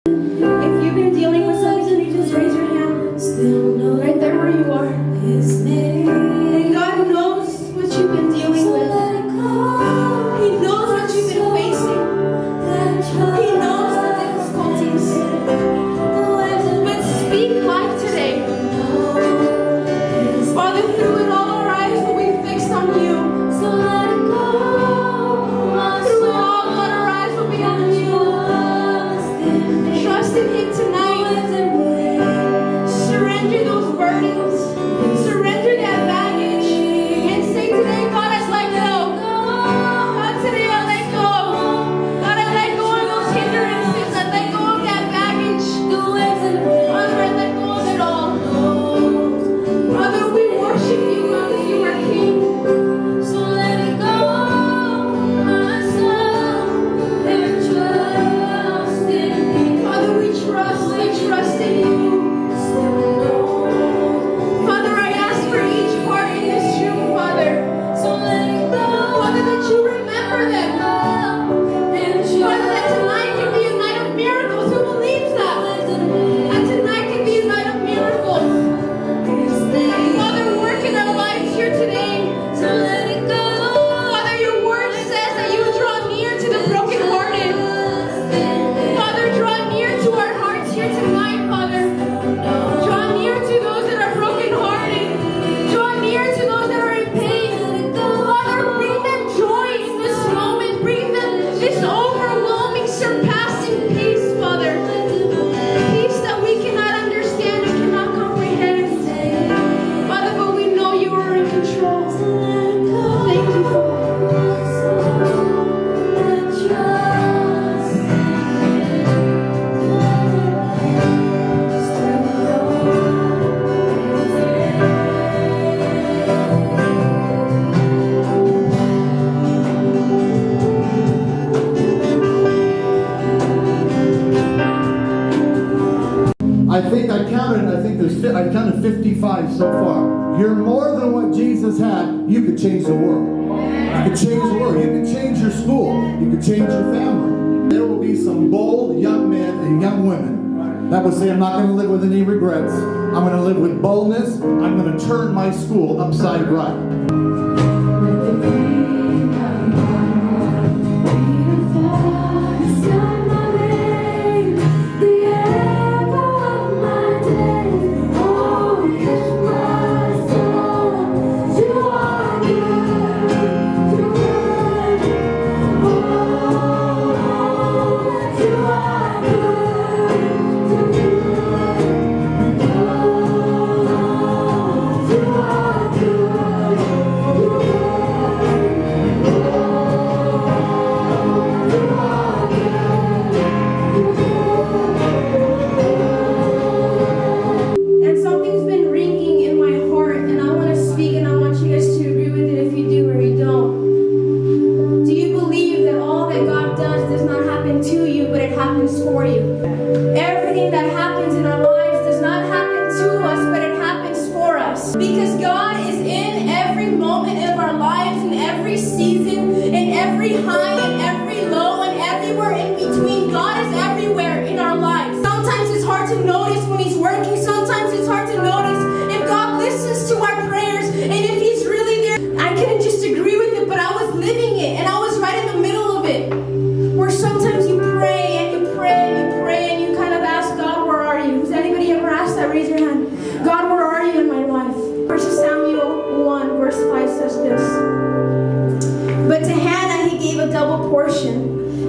If you've been dealing with something, can you just raise your hand? Right there where you are. And God knows what you've been dealing with. He knows what you've been facing. He knows the difficulties. But speak life today. Father, through it all, our eyes will be fixed on you. Through it all, God, our eyes will be on you. Trust in Him tonight. Surrender those burdens. Surrender that baggage. And say today, God, I let go. God, today I let go. God, I let go of those hindrances. I let go of that baggage. Father, I let go of it all. Father, we worship you because you are King. So let it go, my soul, and trust in me. Father, we trust in you. Father, I ask for each part in this room, Father. So let it go. Father, that you remember them. Father, that tonight can be a night of miracles. Who believes that? That tonight can be a night of miracles. Father, work in our lives here today. So let it go. Father, your word says that you draw near to the brokenhearted. Father, draw near to our hearts here tonight, Father. Draw near to those that are brokenhearted. Draw near to those that are in pain. Father, bring them joy in this moment. Bring them this overwhelming, surpassing peace, Father. Peace that we cannot understand and cannot comprehend. Father, but we know you are in control. Thank you, Father. I counted 55 so far. You're more than what Jesus had. You could change the world. You could change the world. You could change your school. You could change your family. There will be some bold young men and young women that will say, I'm not going to live with any regrets. I'm going to live with boldness. I'm going to turn my school upside right.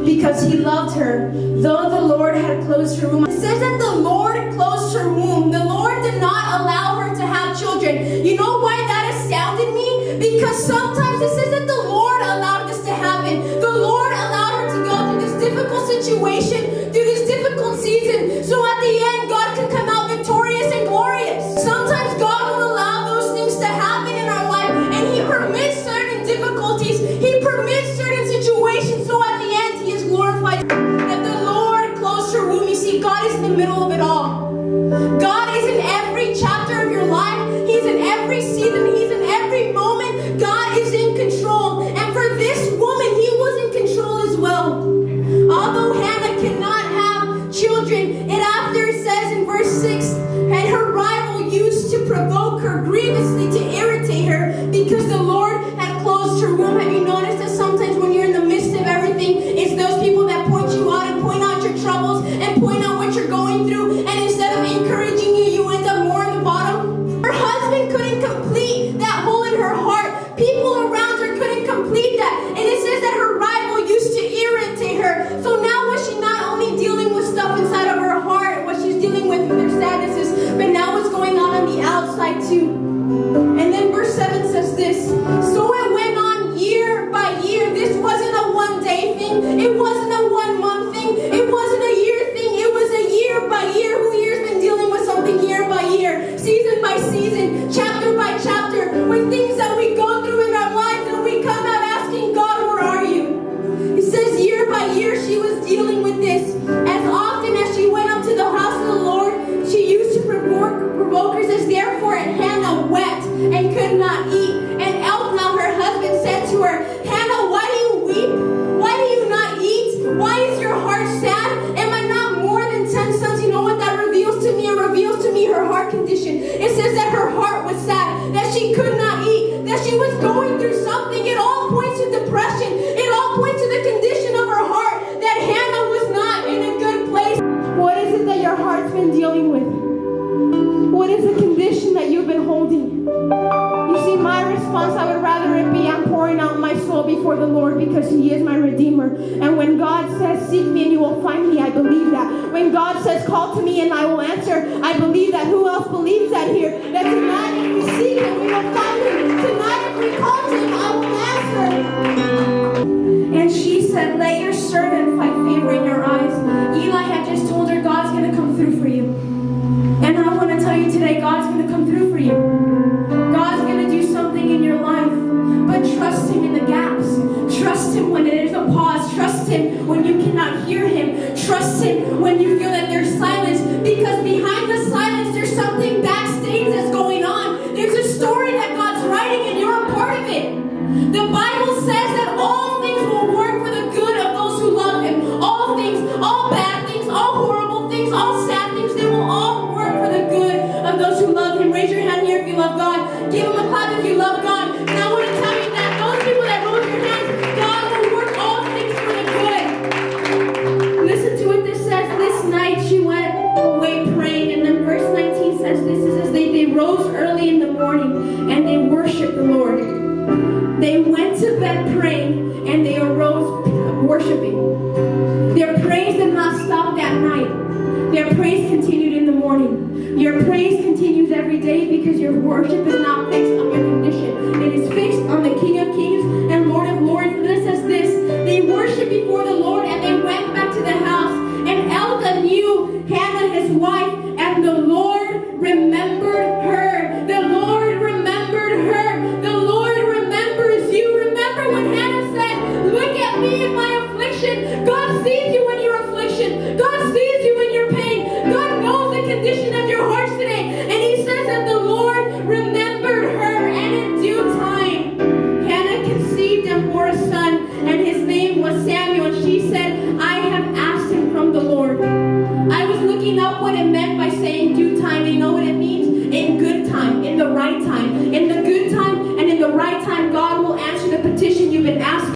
Because he loved her, though the Lord had closed her womb. It says that the Lord closed her womb. The Lord did not allow her to have children. You know why that astounded me? Because sometimes it says that the Lord allowed this to happen. The Lord allowed her to go through this difficult situation, through this difficult season, so at the end, God can come out victorious and glorious. Sometimes God will allow those things to happen in our life, and He permits certain difficulties. He permits certain situations, so at the end, He is glorified. That the Lord closed her womb. You see, God is in the middle of it all. God is in every chapter of your life. He's in every season. He's in every moment. God is in control. And for this woman, He was in control as well. Although Hannah cannot have children, And after it says in verse 6, and her rival used to provoke her grievously to irritate her because the Lord had closed her womb. Have you noticed that sometimes when you're in the midst of everything, it's those people that point you out and point out your troubles and point out what you're going through, and instead of encouraging you, you end up more in the bottom? Her husband couldn't complete that hole in her heart. People around her couldn't complete that. And it says that her rival used to irritate her. So now was she not only dealing with stuff inside of her heart, what she's dealing with her sadnesses, but now what's going on the outside too. And then verse 7 says this, so it went on year by year. This wasn't a one-day thing. It wasn't a one-month thing. It wasn't a year thing. It was a year by year. Who here's been dealing with something year by year, season by season, chapter by chapter, with things that we go through in our lives and we come out asking God, where are you? It says year by year she was dealing with this. As often as she went up to the house of the Lord, she used to provoke her. Says, therefore Hannah wept and could not eat. And Elkanah, her husband, said to her, Hannah, why do you weep? Why do you not eat? Why is your heart sad? Am I not more than 10 sons? You know what that reveals to me? It reveals to me her heart condition. It says that her heart was sad, that she could not eat, that she was going through something. It all points to depression. It all points to the condition of her heart, that Hannah was not in a good place. What is it that your heart's been dealing with? What is the condition that you've been holding? You see, my response, I would rather it be, I'm pouring out my soul before the Lord because He is my Redeemer. And when God says, seek me and you will find me, I believe that. When God says, call to me and I will answer, I believe that. Who else believes that here? That tonight if we seek Him, we will find Him. Tonight if we call to Him, I will answer. And she said, let your servant find favor in your eyes. Eli had just told her, God's going to come through for you. And I want to tell you today, God's going to come through for you. God's going to do something in your life. But trust Him in the gaps. Trust Him when there's a pause. Trust Him when you cannot hear Him. Trust Him when you feel that there's silence. Because behind the silence, there's something backstage that's going on. There's a story that God's writing and you're a part of it. The Bible says that all things will work for the good of those who love Him. All things, all bad things, all horrible things, all sad things, they will all work for the good of those who love Him. Raise your hand here if you love God. Give Him a clap if you love God. And I want to tell you that those people that hold your hands, God will work all things for the good. Listen to what this says. This night she went away praying. And then verse 19 says this. It says they rose early in the morning and they worshiped the Lord. They went to bed praying and they arose worshiping. Their praise did not stop that night. Their praise continued in the morning. Your praise continues every day because your worship is not fixed on your condition. It is fixed on the King of Kings and Lord of Lords. And it says this. They worshiped before the Lord and they went back to the house. And Elkanah knew Hannah his wife, and the Lord remembered her. The Lord remembered her. The Lord remembers you. Remember when Hannah said, look at me in my affliction. God sees you in your affliction. God sees you in your pain. God knows the condition of your hearts today. And He says that the Lord remembered her. And in due time, Hannah conceived and bore a son. And his name was Samuel. And she said, I have asked him from the Lord. I was looking up what it meant by saying due time. You know what it